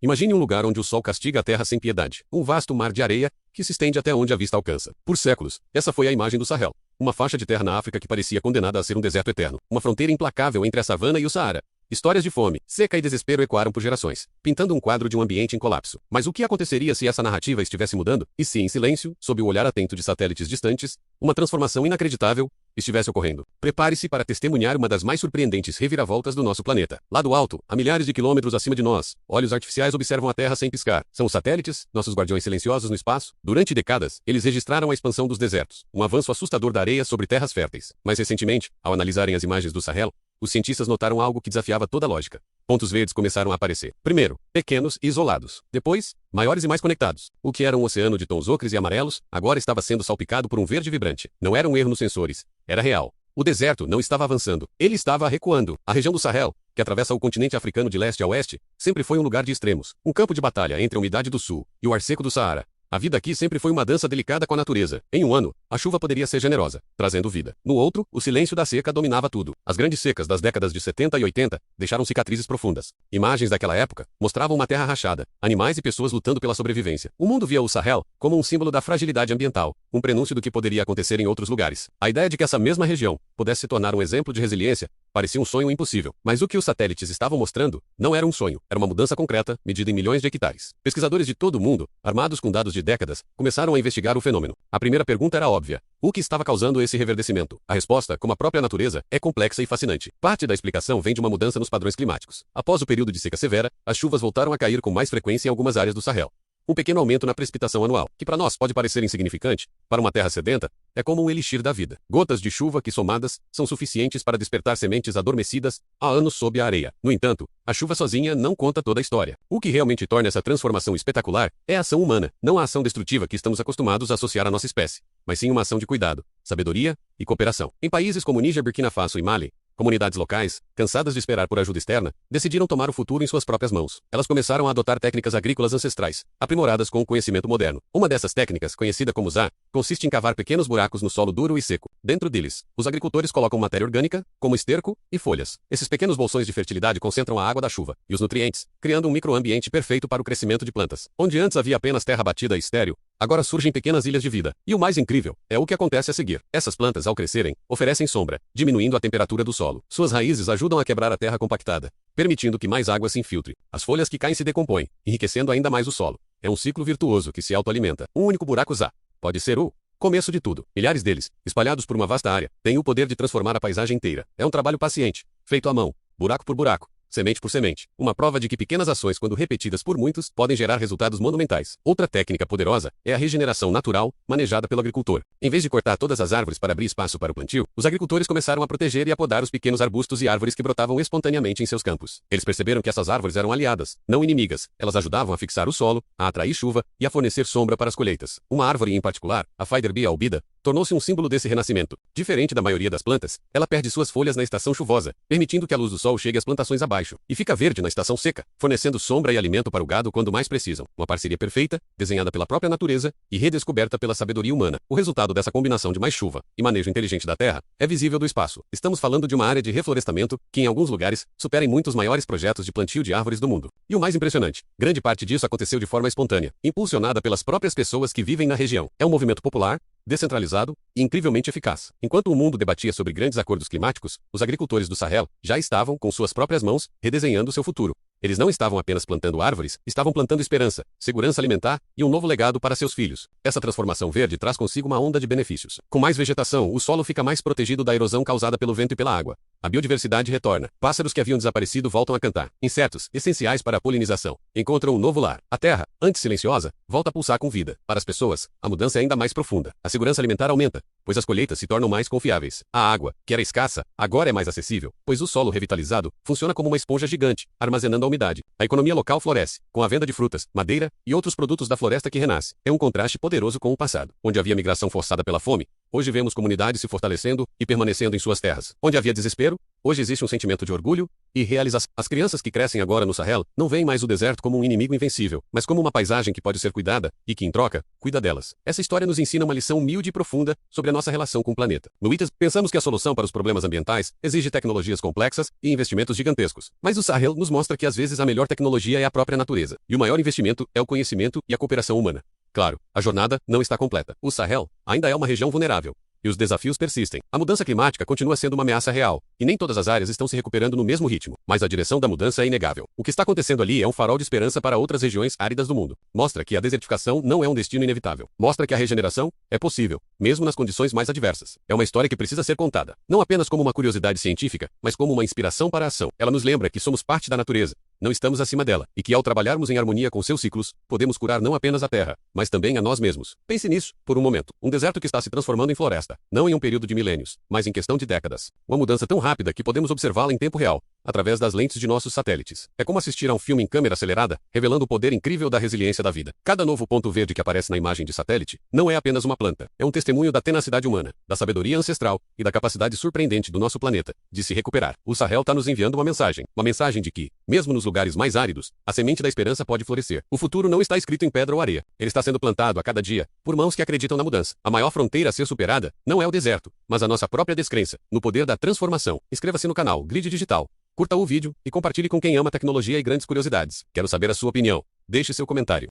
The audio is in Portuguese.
Imagine um lugar onde o sol castiga a terra sem piedade. Um vasto mar de areia, que se estende até onde a vista alcança. Por séculos, essa foi a imagem do Sahel. Uma faixa de terra na África que parecia condenada a ser um deserto eterno. Uma fronteira implacável entre a savana e o Saara. Histórias de fome, seca e desespero ecoaram por gerações, pintando um quadro de um ambiente em colapso. Mas o que aconteceria se essa narrativa estivesse mudando? E se, em silêncio, sob o olhar atento de satélites distantes, uma transformação inacreditável estivesse ocorrendo? Prepare-se para testemunhar uma das mais surpreendentes reviravoltas do nosso planeta. Lá do alto, a milhares de quilômetros acima de nós, olhos artificiais observam a Terra sem piscar. São os satélites, nossos guardiões silenciosos no espaço. Durante décadas, eles registraram a expansão dos desertos, um avanço assustador da areia sobre terras férteis. Mas recentemente, ao analisarem as imagens do Sahel, os cientistas notaram algo que desafiava toda a lógica. Pontos verdes começaram a aparecer. Primeiro, pequenos e isolados. Depois, maiores e mais conectados. O que era um oceano de tons ocres e amarelos, agora estava sendo salpicado por um verde vibrante. Não era um erro nos sensores. Era real. O deserto não estava avançando. Ele estava recuando. A região do Sahel, que atravessa o continente africano de leste a oeste, sempre foi um lugar de extremos. Um campo de batalha entre a umidade do sul e o ar seco do Saara. A vida aqui sempre foi uma dança delicada com a natureza. Em um ano, a chuva poderia ser generosa, trazendo vida. No outro, o silêncio da seca dominava tudo. As grandes secas das décadas de 70 e 80 deixaram cicatrizes profundas. Imagens daquela época mostravam uma terra rachada, animais e pessoas lutando pela sobrevivência. O mundo via o Sahel como um símbolo da fragilidade ambiental, um prenúncio do que poderia acontecer em outros lugares. A ideia de que essa mesma região pudesse se tornar um exemplo de resiliência parecia um sonho impossível. Mas o que os satélites estavam mostrando não era um sonho, era uma mudança concreta, medida em milhões de hectares. Pesquisadores de todo o mundo, armados com dados de décadas, começaram a investigar o fenômeno. A primeira pergunta era óbvia: o que estava causando esse reverdecimento? A resposta, como a própria natureza, é complexa e fascinante. Parte da explicação vem de uma mudança nos padrões climáticos. Após o período de seca severa, as chuvas voltaram a cair com mais frequência em algumas áreas do Sahel. Um pequeno aumento na precipitação anual, que para nós pode parecer insignificante, para uma terra sedenta, é como um elixir da vida. Gotas de chuva que, somadas, são suficientes para despertar sementes adormecidas há anos sob a areia. No entanto, a chuva sozinha não conta toda a história. O que realmente torna essa transformação espetacular é a ação humana, não a ação destrutiva que estamos acostumados a associar à nossa espécie, mas sim uma ação de cuidado, sabedoria e cooperação. Em países como Níger, Burkina Faso e Mali, comunidades locais, cansadas de esperar por ajuda externa, decidiram tomar o futuro em suas próprias mãos. Elas começaram a adotar técnicas agrícolas ancestrais, aprimoradas com o conhecimento moderno. Uma dessas técnicas, conhecida como ZA, consiste em cavar pequenos buracos no solo duro e seco. Dentro deles, os agricultores colocam matéria orgânica, como esterco e folhas. Esses pequenos bolsões de fertilidade concentram a água da chuva e os nutrientes, criando um microambiente perfeito para o crescimento de plantas. Onde antes havia apenas terra batida e estéril, agora surgem pequenas ilhas de vida. E o mais incrível é o que acontece a seguir. Essas plantas, ao crescerem, oferecem sombra, diminuindo a temperatura do solo. Suas raízes ajudam a quebrar a terra compactada, permitindo que mais água se infiltre. As folhas que caem se decompõem, enriquecendo ainda mais o solo. É um ciclo virtuoso que se autoalimenta. Um único buraco ZA pode ser o começo de tudo. Milhares deles, espalhados por uma vasta área, têm o poder de transformar a paisagem inteira. É um trabalho paciente, feito à mão, buraco por buraco, semente por semente. Uma prova de que pequenas ações, quando repetidas por muitos, podem gerar resultados monumentais. Outra técnica poderosa é a regeneração natural, manejada pelo agricultor. Em vez de cortar todas as árvores para abrir espaço para o plantio, os agricultores começaram a proteger e a podar os pequenos arbustos e árvores que brotavam espontaneamente em seus campos. Eles perceberam que essas árvores eram aliadas, não inimigas. Elas ajudavam a fixar o solo, a atrair chuva e a fornecer sombra para as colheitas. Uma árvore em particular, a Fiderbia albida, tornou-se um símbolo desse renascimento. Diferente da maioria das plantas, ela perde suas folhas na estação chuvosa, permitindo que a luz do sol chegue às plantações abaixo, e fica verde na estação seca, fornecendo sombra e alimento para o gado quando mais precisam. Uma parceria perfeita, desenhada pela própria natureza e redescoberta pela sabedoria humana. O resultado dessa combinação de mais chuva e manejo inteligente da terra é visível do espaço. Estamos falando de uma área de reflorestamento que, em alguns lugares, supera em muitos maiores projetos de plantio de árvores do mundo. E o mais impressionante, grande parte disso aconteceu de forma espontânea, impulsionada pelas próprias pessoas que vivem na região. É um movimento popular, descentralizado e incrivelmente eficaz. Enquanto o mundo debatia sobre grandes acordos climáticos, os agricultores do Sahel já estavam, com suas próprias mãos, redesenhando seu futuro. Eles não estavam apenas plantando árvores, estavam plantando esperança, segurança alimentar e um novo legado para seus filhos. Essa transformação verde traz consigo uma onda de benefícios. Com mais vegetação, o solo fica mais protegido da erosão causada pelo vento e pela água. A biodiversidade retorna. Pássaros que haviam desaparecido voltam a cantar. Insetos, essenciais para a polinização, encontram um novo lar. A terra, antes silenciosa, volta a pulsar com vida. Para as pessoas, a mudança é ainda mais profunda. A segurança alimentar aumenta, pois as colheitas se tornam mais confiáveis. A água, que era escassa, agora é mais acessível, pois o solo revitalizado funciona como uma esponja gigante, armazenando a umidade. A economia local floresce, com a venda de frutas, madeira e outros produtos da floresta que renasce. É um contraste poderoso com o passado, onde havia migração forçada pela fome. Hoje vemos comunidades se fortalecendo e permanecendo em suas terras. Onde havia desespero, hoje existe um sentimento de orgulho e realização. As crianças que crescem agora no Sahel não veem mais o deserto como um inimigo invencível, mas como uma paisagem que pode ser cuidada e que, em troca, cuida delas. Essa história nos ensina uma lição humilde e profunda sobre a nossa relação com o planeta. No ITES, pensamos que a solução para os problemas ambientais exige tecnologias complexas e investimentos gigantescos. Mas o Sahel nos mostra que às vezes a melhor tecnologia é a própria natureza. E o maior investimento é o conhecimento e a cooperação humana. Claro, a jornada não está completa. O Sahel ainda é uma região vulnerável. E os desafios persistem. A mudança climática continua sendo uma ameaça real, e nem todas as áreas estão se recuperando no mesmo ritmo. Mas a direção da mudança é inegável. O que está acontecendo ali é um farol de esperança para outras regiões áridas do mundo. Mostra que a desertificação não é um destino inevitável. Mostra que a regeneração é possível, mesmo nas condições mais adversas. É uma história que precisa ser contada, não apenas como uma curiosidade científica, mas como uma inspiração para a ação. Ela nos lembra que somos parte da natureza, não estamos acima dela, e que ao trabalharmos em harmonia com seus ciclos, podemos curar não apenas a terra, mas também a nós mesmos. Pense nisso, por um momento. Um deserto que está se transformando em floresta, não em um período de milênios, mas em questão de décadas. Uma mudança tão rápida que podemos observá-la em tempo real, através das lentes de nossos satélites. É como assistir a um filme em câmera acelerada, revelando o poder incrível da resiliência da vida. Cada novo ponto verde que aparece na imagem de satélite não é apenas uma planta, é um testemunho da tenacidade humana, da sabedoria ancestral e da capacidade surpreendente do nosso planeta de se recuperar. O Sahel está nos enviando uma mensagem de que, mesmo nos lugares mais áridos, a semente da esperança pode florescer. O futuro não está escrito em pedra ou areia, ele está sendo plantado a cada dia por mãos que acreditam na mudança. A maior fronteira a ser superada não é o deserto, mas a nossa própria descrença no poder da transformação. Inscreva-se no canal Grid Digital. Curta o vídeo e compartilhe com quem ama tecnologia e grandes curiosidades. Quero saber a sua opinião. Deixe seu comentário.